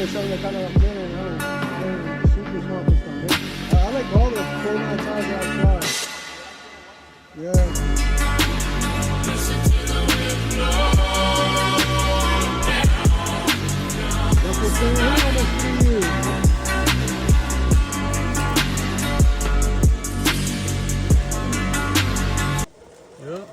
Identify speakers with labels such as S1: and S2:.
S1: something that kind of like, super small fish from it. I like all the 49 times that I've tried. Yeah. That's what's been here almost 3 years. Yep.